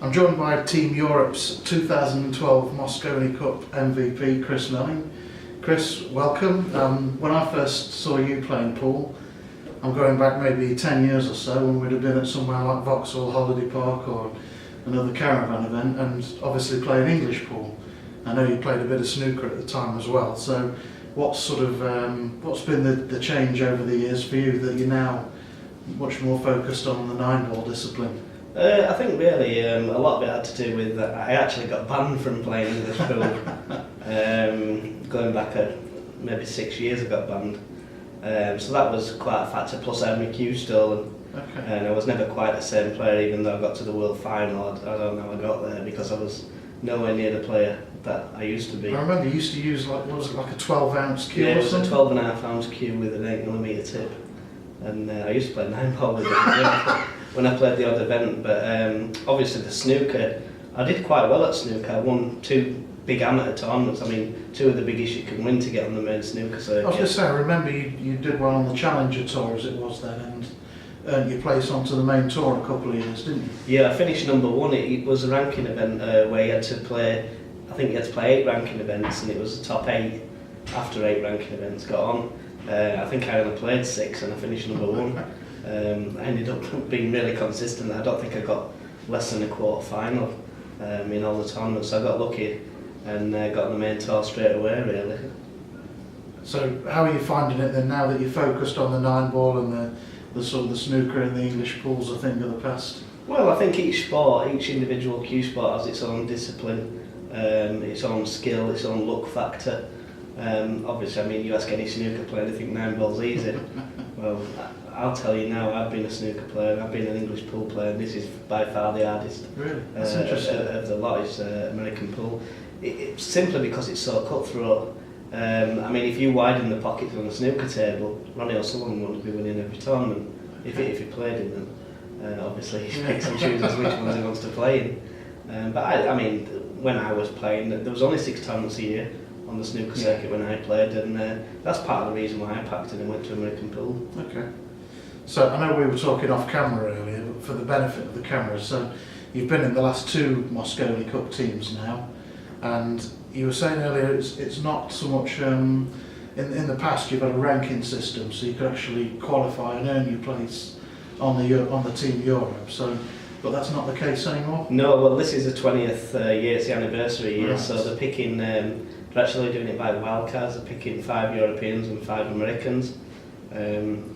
I'm joined by Team Europe's 2012 Mosconi Cup MVP, Chris Melling. Chris, welcome. When I first saw you playing pool, I'm going back maybe 10 years or so, when we'd have been at somewhere like Vauxhall Holiday Park or another caravan event, and obviously playing English pool. I know you played a bit of snooker at the time as well, so what's been the change over the years for you that you're now much more focused on the 9-ball discipline? I think really a lot of it had to do with that I actually got banned from playing English pool. Going back maybe 6 years I got banned. So that was quite a factor, plus I had my cue stolen. Okay. And I was never quite the same player, even though I got to the world final. I don't know how I got there, because I was nowhere near the player that I used to be. I remember you used to use like a 12-ounce cue. Yeah, or it was a something? 12.5-ounce cue with an 8mm tip. And I used to play 9-ball with it when I played the odd event, but obviously the snooker, I did quite well at snooker. I won 2 big amateur tournaments. I mean, 2 of the biggest you can win to get on the main snooker circuit. I was going to say, I remember you did well on the Challenger Tour as it was then, and earned your place onto the main tour a couple of years, didn't you? Yeah, I finished number 1. It was a ranking event where you had to play, I think you had to play 8 ranking events, and it was the top 8 after 8 ranking events got on. I think I only played 6 and I finished number 1. I ended up being really consistent. I don't think I got less than a quarter final in all the tournaments, so I got lucky and got on the main tour straight away, really. So how are you finding it then, now that you're focused on the 9-ball and the sort of the snooker and the English pool's a thing of the past? Well, I think each sport, each individual cue sport has its own discipline, its own skill, its own luck factor. Obviously, I mean, you ask any snooker player, they think 9-ball's easy. Well, I'll tell you now, I've been a snooker player, I've been an English pool player, and this is by far the hardest. Really? That's interesting. Of the lot is American pool. It's simply because it's so cutthroat. I mean, if you widen the pockets on a snooker table, Ronnie O'Sullivan wouldn't be winning every tournament if he played in them. Obviously, he picks and chooses which ones he wants to play in. But I mean, when I was playing, there was only 6 tournaments a year on the snooker circuit when I played, and that's part of the reason why I packed it and went to American pool. Okay. So I know we were talking off camera earlier, but for the benefit of the cameras, so you've been in the last 2 Mosconi Cup teams now, and you were saying earlier it's not so much, in the past you've had a ranking system, so you could actually qualify and earn your place on the Team Europe, so, but that's not the case anymore? No, well, this is the 20th year, it's the anniversary year, Right. so they're picking, they're actually doing it by wildcards. They're picking 5 Europeans and 5 Americans.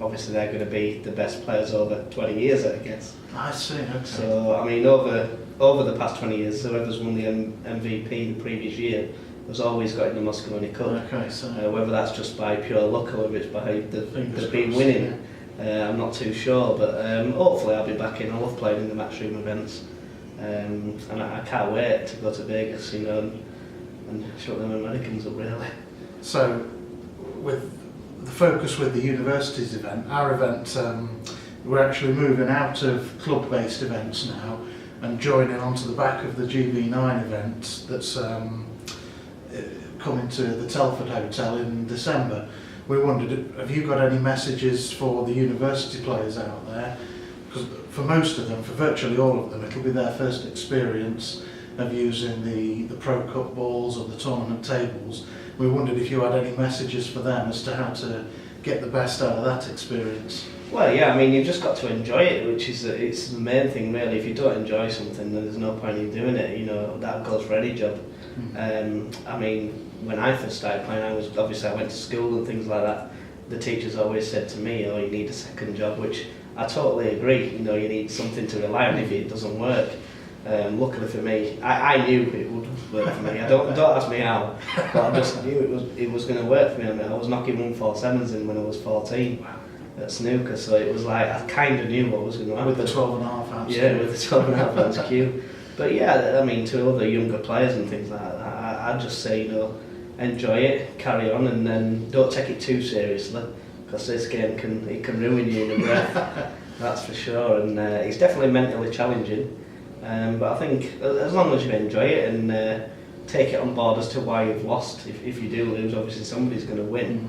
Obviously they're going to be the best players over 20 years, I guess. I see, okay. So, I mean, over the past 20 years, whoever's won the MVP the previous year has always got in the Mosconi Cup. Okay, so Whether that's just by pure luck or whether it's by they've been crossed, winning, I'm not too sure, but hopefully I'll be back in. I love playing in the matchroom events, and I can't wait to go to Vegas, you know, and shut them Americans up, really. So, with the focus with the universities event, our event, we're actually moving out of club-based events now and joining onto the back of the GB9 event that's coming to the Telford Hotel in December. We wondered, have you got any messages for the university players out there? Because for most of them, for virtually all of them, it'll be their first experience of using the Pro Cup balls or the tournament tables. We wondered if you had any messages for them as to how to get the best out of that experience. Well, yeah, I mean, you've just got to enjoy it, which is it's the main thing, really. If you don't enjoy something, then there's no point in doing it. You know, that goes for any job. I mean, when I first started playing, I went to school and things like that. The teachers always said to me, "Oh, you need a second job," which I totally agree. You know, you need something to rely on if it doesn't work. Luckily for me, I knew it would work for me. Don't ask me how, but I just knew it was going to work for me. I mean, I was knocking 147s in when I was 14 at snooker, so it was like I kind of knew what was going to happen. With the 12.5 ounce Yeah, with the 12.5 ounce cue. But yeah, I mean, to other younger players and things like that, I'd just say, you know, enjoy it, carry on, and then don't take it too seriously, because this game can ruin you in a breath. That's for sure, and it's definitely mentally challenging. But I think as long as you enjoy it and take it on board as to why you've lost, if you do lose, obviously somebody's going to win,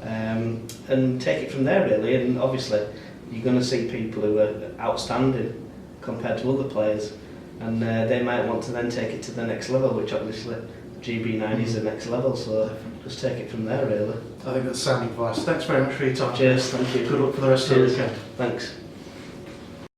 and take it from there, really. And obviously you're going to see people who are outstanding compared to other players, and they might want to then take it to the next level, which obviously GB9 is the next level, so just take it from there really. I think that's sound advice. Thanks very much for your time. Cheers, thank you. Good luck for the rest of the weekend. Thanks.